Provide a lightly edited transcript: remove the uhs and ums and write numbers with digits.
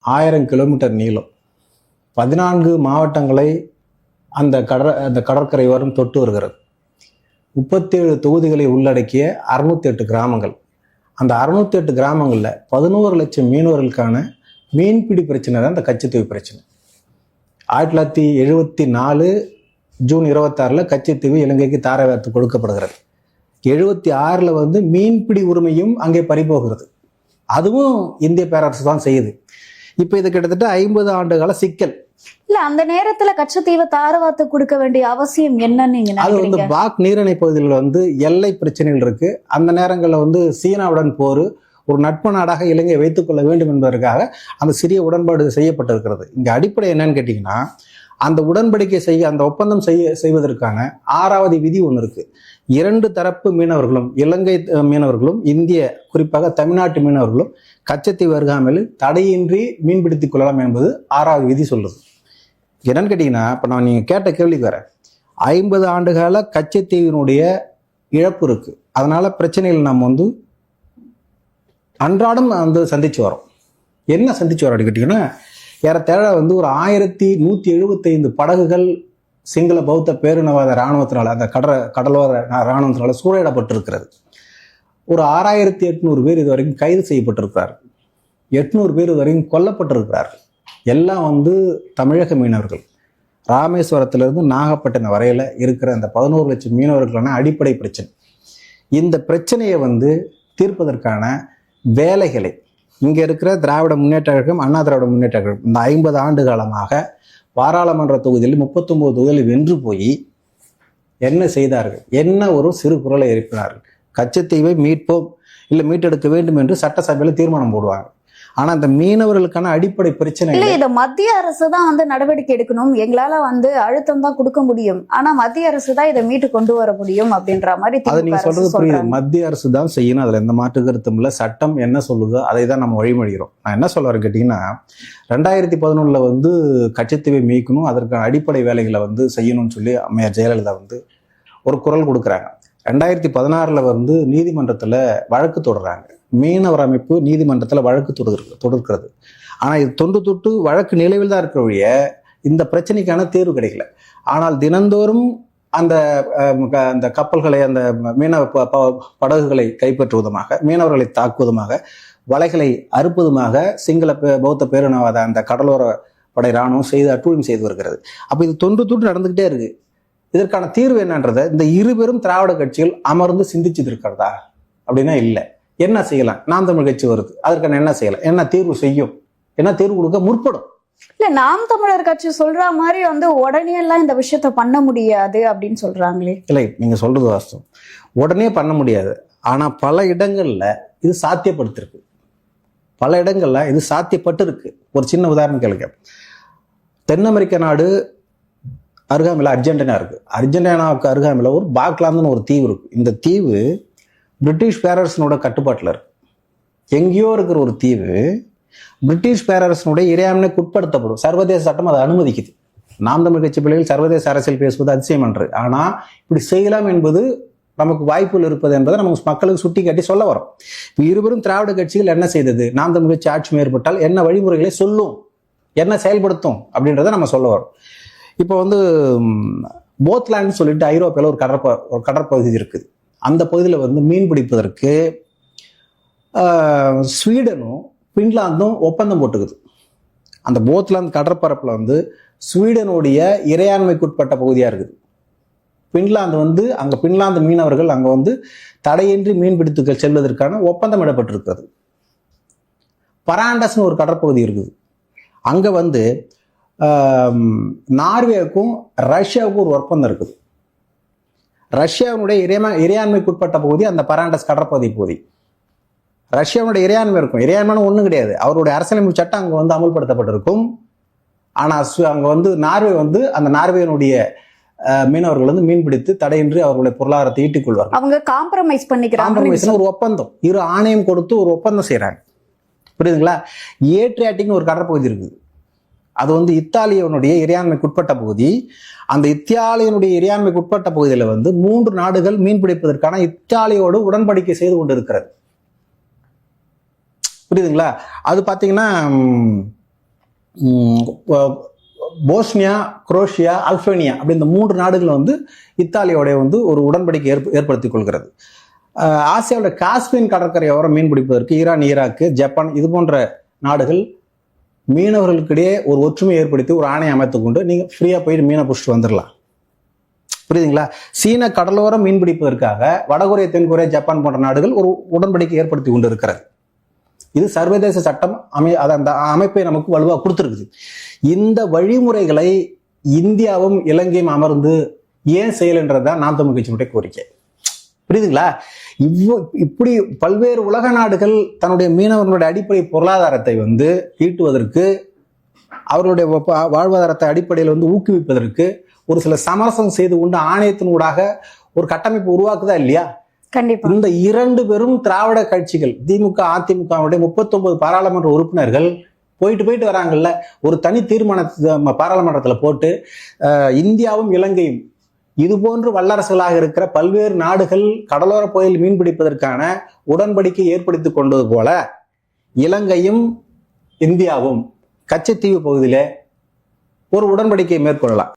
1000 kilometre நீளம், 14 மாவட்டங்களை அந்த கடற்கரை வரும் தொட்டு வருகிறது. 37 தொகுதிகளை உள்ளடக்கிய 608 கிராமங்கள். அந்த 608 கிராமங்களில் 11 லட்சம் மீனவர்களுக்கான மீன்பிடி பிரச்சனை தான் இந்த கச்சத்தீவு பிரச்சனை. 1974 ஜூன் 26 கச்சத்தீவு இலங்கைக்கு தாரவாத்து கொடுக்கப்படுகிறது. 76 மீன்பிடி உரிமையும் அங்கே பறிபோகிறது. அதுவும் இந்திய பேரரசு தான் செய்யுது. இப்ப இது கிட்டத்தட்ட 50 ஆண்டு கால சிக்கல். இல்ல, அந்த நேரத்துல கச்சத்தீவை தாரவாத்து கொடுக்க வேண்டிய அவசியம் என்னன்னு நீங்க அது பாக் நீரிணை பகுதியில் எல்லை பிரச்சனைகள் இருக்கு. அந்த நேரங்களில் சீனாவுடன் போர், ஒரு நட்பு நாடாக இலங்கையை வைத்துக் கொள்ள வேண்டும் என்பதற்காக அந்த சிறிய உடன்பாடு செய்யப்பட்டிருக்கிறது. இங்க அடிப்படை என்னன்னு கேட்டீங்கன்னா, அந்த உடன்படிக்கை அந்த ஒப்பந்தம் செய்வதற்கான 6வது விதி ஒன்று இருக்கு. 2 தரப்பு மீனவர்களும், இலங்கை மீனவர்களும் இந்திய குறிப்பாக தமிழ்நாட்டு மீனவர்களும் கச்சத்தீவு அருகாமையில் தடையின்றி மீன்பிடித்துக் கொள்ளலாம் என்பது 6வது விதி சொல்லுது. என்னன்னு கேட்டீங்கன்னா, இப்ப நான் நீங்க கேட்ட கேள்விக்கு வரேன். 50 ஆண்டுகால கச்சத்தீவினுடைய இழப்பு இருக்கு. அதனால பிரச்சனைகள் நம்ம அன்றாடம் சந்திச்சு வரோம். என்ன சந்திச்சு வரோம் அப்படின்னு கேட்டீங்கன்னா, ஏறத்தாழ ஒரு 1175 படகுகள் சிங்கள பௌத்த பேரினவாத இராணுவத்தினால, அந்த கடலோர இராணுவத்தினால சூறையிடப்பட்டிருக்கிறது. ஒரு 6800 பேர் இது வரைக்கும் கைது செய்யப்பட்டிருக்கிறார்கள். 800 பேர் இது வரைக்கும் கொல்லப்பட்டிருக்கிறார்கள். எல்லாம் தமிழக மீனவர்கள். ராமேஸ்வரத்திலிருந்து நாகப்பட்டினம் வரையில இருக்கிற அந்த 11 லட்சம் மீனவர்களான அடிப்படை பிரச்சனை. இந்த பிரச்சனையை தீர்ப்பதற்கான வேலைகளை இங்க இருக்கிற திராவிட முன்னேற்ற கழகம், அண்ணா திராவிட முன்னேற்ற கழகம் இந்த 50 ஆண்டு காலமாக பாராளுமன்ற தொகுதியில் 39 தொகுதியில் வென்று போய் என்ன செய்தார்கள்? என்ன ஒரு சிறு குரலை எழுப்பினார்கள். கச்சத்தீவை மீட்போம், இல்லை மீட்டெடுக்க வேண்டும் என்று சட்டசபையில் தீர்மானம் போடுவாங்க. ஆனா இந்த மீனவர்களுக்கான அடிப்படை பிரச்சனை இல்ல, இதை மத்திய அரசு தான் நடவடிக்கை எடுக்கணும், எங்களால அழுத்தம் தான் கொடுக்க முடியும், ஆனா மத்திய அரசு தான் இதை மீட்டு கொண்டு வர முடியும் அப்படின்ற மாதிரி. அதை நீங்க சொல்றது புரியுது. மத்திய அரசு தான் செய்யணும், அதுல எந்த மாற்று கருத்தும் இல்ல. சட்டம் என்ன சொல்லுதோ அதை தான் நம்ம வழிமொழிகிறோம். நான் என்ன சொல்ல வரேன் கேட்டீங்கன்னா, 2011 கச்சத்தீவை மீட்கணும், அதற்கான அடிப்படை வேலைகளை செய்யணும்னு சொல்லி அம்மையார் ஜெயலலிதா ஒரு குரல் கொடுக்குறாங்க. 2016 நீதிமன்றத்துல வழக்கு தொடர்றாங்க. மீனவர் அமைப்பு நீதிமன்றத்தில் வழக்கு தொடர்கிறது. ஆனா இது தொட்டு வழக்கு நிலைவில் தான் இருக்கிற வழிய இந்த பிரச்சனைக்கான தீர்வு கிடைக்கல. ஆனால் தினந்தோறும் அந்த கப்பல்களை, அந்த மீனவ படகுகளை கைப்பற்றுவதுமாக, மீனவர்களை தாக்குவதுமாக, வலைகளை அறுப்பதுமாக சிங்கள பௌத்த பேரினவாத அந்த கடலோர படை இராணுவம் அட்டூழியம் செய்து வருகிறது. அப்ப இது தொன்று நடந்துகிட்டே இருக்கு. இதற்கான தீர்வு என்னன்றதை இந்த இருபெரும் திராவிட கட்சிகள் அமர்ந்து சிந்திச்சு இருக்கிறதா அப்படின்னா இல்லை. என்ன செய்யலாம்? நாம் தமிழ் கட்சி வருது, அதற்கான என்ன செய்யலாம், என்ன தீர்வு செய்யும், என்ன தீர்வு கொடுக்க முற்படும்? இல்ல, நாம் தமிழர் கட்சி சொல்ற மாதிரி உடனே எல்லாம் இந்த விஷயத்த பண்ண முடியாது அப்படின்னு சொல்றாங்களே. இல்லை, நீங்க சொல்றது வாஸ்தவம், உடனே பண்ண முடியாது. ஆனா பல இடங்கள்ல இது சாத்தியப்படுத்திருக்கு. பல இடங்கள்ல இது சாத்தியப்பட்டு இருக்கு. ஒரு சின்ன உதாரணம் கேளுங்க. தென் அமெரிக்க நாடு அருகாமையில் அர்ஜென்டினா இருக்கு. அர்ஜென்டினாவுக்கு அருகாமையில் ஒரு பாக்லாந்துன்னு ஒரு தீவு இருக்கு. இந்த தீவு பிரிட்டிஷ் பேரரசனோட கட்டுப்பாட்டில் இருக்கு. எங்கேயோ இருக்கிற ஒரு தீவு பிரிட்டிஷ் பேரரசனுடைய இறையாண்மைக்கு உட்படுத்தப்படும். சர்வதேச சட்டம் அதை அனுமதிக்குது. நாம் தமிழ் கட்சி பிள்ளைகள் சர்வதேச அரசியல் பேசுவது அதிசயம் என்று. ஆனா இப்படி செய்யலாம் என்பது நமக்கு வாய்ப்புகள் இருப்பது என்பதை நமக்கு மக்களுக்கு சுட்டி காட்டி சொல்ல வரும். இப்போ இருவரும் திராவிட கட்சிகள் என்ன செய்தது? நாம் தமிழ் கட்சி ஆட்சி ஏற்பட்டால் என்ன வழிமுறைகளை சொல்லும், என்ன செயல்படுத்தும் அப்படின்றத நம்ம சொல்ல வரும். இப்போ போத்லாண்ட் சொல்லிட்டு ஐரோப்பியாவில் ஒரு கடற்பகுதி இருக்குது. அந்த பகுதியில் மீன் பிடிப்பதற்கு ஸ்வீடனும் பின்லாந்தும் ஒப்பந்தம் போட்டுக்குது. அந்த போத்லாந்து கடற்பரப்புல ஸ்வீடனுடைய இறையாண்மைக்குட்பட்ட பகுதியா இருக்குது. பின்லாந்து அங்க பின்லாந்து மீனவர்கள் அங்க தடையின்றி மீன் பிடித்து செல்வதற்கான ஒப்பந்தம் இடப்பட்டிருக்கிறது. பராண்டஸ்னு ஒரு கடற்பகுதி இருக்குது. அங்க நார்வேக்கும் ரஷ்யாவுக்கும் ஒரு ஒப்பந்தம் இருக்குது. ரஷ்யாவுடைய இறையாண்மைக்குட்பட்ட பகுதி அந்த பராண்டஸ் கடற்பகுதி பகுதி. ரஷ்யாவுடைய இறையாண்மை இருக்கும். இறையாண்மைன்னு ஒன்றும் கிடையாது. அவருடைய அரசியலமைப்பு சட்டம் அங்கே அமல்படுத்தப்பட்டிருக்கும். ஆனால் அங்கே நார்வே அந்த நார்வேனுடைய மீனவர்கள் மீன் பிடித்து தடையின்றி அவர்களுடைய பொருளாதாரத்தை ஈட்டிக் கொள்வார்கள். அவங்க காம்ப்ரமைஸ் பண்ணிக்கிறாங்க. ஒரு ஒப்பந்தம், இரு ஆணையம் கொடுத்து ஒரு ஒப்பந்தம் செய்யறாங்க. புரியுதுங்களா? ஏட்ரியாட்டிக்னு ஒரு கடற்பகுதி இருக்குது. அது இத்தாலியனுடைய இறையாண்மைக்குட்பட்ட பகுதி. அந்த இத்தாலியனுடைய இறையாண்மைக்குட்பட்ட பகுதியில் 3 நாடுகள் மீன் பிடிப்பதற்கான இத்தாலியோடு உடன்படிக்கை செய்து கொண்டு இருக்கிறது. புரியுதுங்களா? அது பார்த்தீங்கன்னா போஸ்னியா, குரோஷியா, அல்பேனியா அப்படி இந்த 3 நாடுகள் வந்து இத்தாலியோடைய வந்து ஒரு உடன்படிக்கை ஏற்படுத்திக் கொள்கிறது. ஆசியாவோட காஸ்பியன் கடற்கரையோரம் மீன் பிடிப்பதற்கு ஈரான், ஈராக்கு, ஜப்பான் இது போன்ற நாடுகள் மீனவர்களுக்கிடையே ஒரு ஒற்றுமை ஏற்படுத்தி ஒரு ஆணையம் அமைத்துக் கொண்டு நீங்க ஃப்ரீயா போயிட்டு மீனை பிடிச்சிட்டு வந்துடலாம். புரியுதுங்களா? சீன கடலோரம் மீன் பிடிப்பதற்காக வடகொரியா, தென்கொரியா, ஜப்பான் போன்ற நாடுகள் ஒரு உடன்படிக்கை ஏற்படுத்தி கொண்டு இருக்கிறது. இது சர்வதேச சட்டம் அந்த அமைப்பை நமக்கு வலுவா கொடுத்துருக்குது. இந்த வழிமுறைகளை இந்தியாவும் இலங்கையும் அமர்ந்து ஏன் செய்யலைன்றதுதான் நாம் தமிழ் கட்சியினுடைய கோரிக்கை. புரியுதுங்களா? இப்படி பல்வேறு உலக நாடுகள் தன்னுடைய மீனவர்களுடைய அடிப்படை பொருளாதாரத்தை வந்து ஈட்டுவதற்கு, அவர்களுடைய வாழ்வாதாரத்தை அடிப்படையில் வந்து ஊக்குவிப்பதற்கு ஒரு சில சமரசம் செய்து கொண்டு ஆணையத்தினூடாக ஒரு கட்டமைப்பு உருவாக்குதா இல்லையா? கண்டிப்பா. இந்த 2 பெரும் திராவிட கட்சிகள் திமுக, அதிமுகவுடைய 39 பாராளுமன்ற உறுப்பினர்கள் போயிட்டு வராங்கல்ல, ஒரு தனி தீர்மானத்தை பாராளுமன்றத்துல போட்டு இந்தியாவும் இலங்கையும் இது போன்று வல்லரசுகளாக இருக்கிற பல்வேறு நாடுகள் கடலோர பகுதியில் மீன் பிடிப்பதற்கான உடன்படிக்கை ஏற்படுத்திக் கொண்டது போல இலங்கையும் இந்தியாவும் கச்சத்தீவு பகுதியில ஒரு உடன்படிக்கையை மேற்கொள்ளலாம்.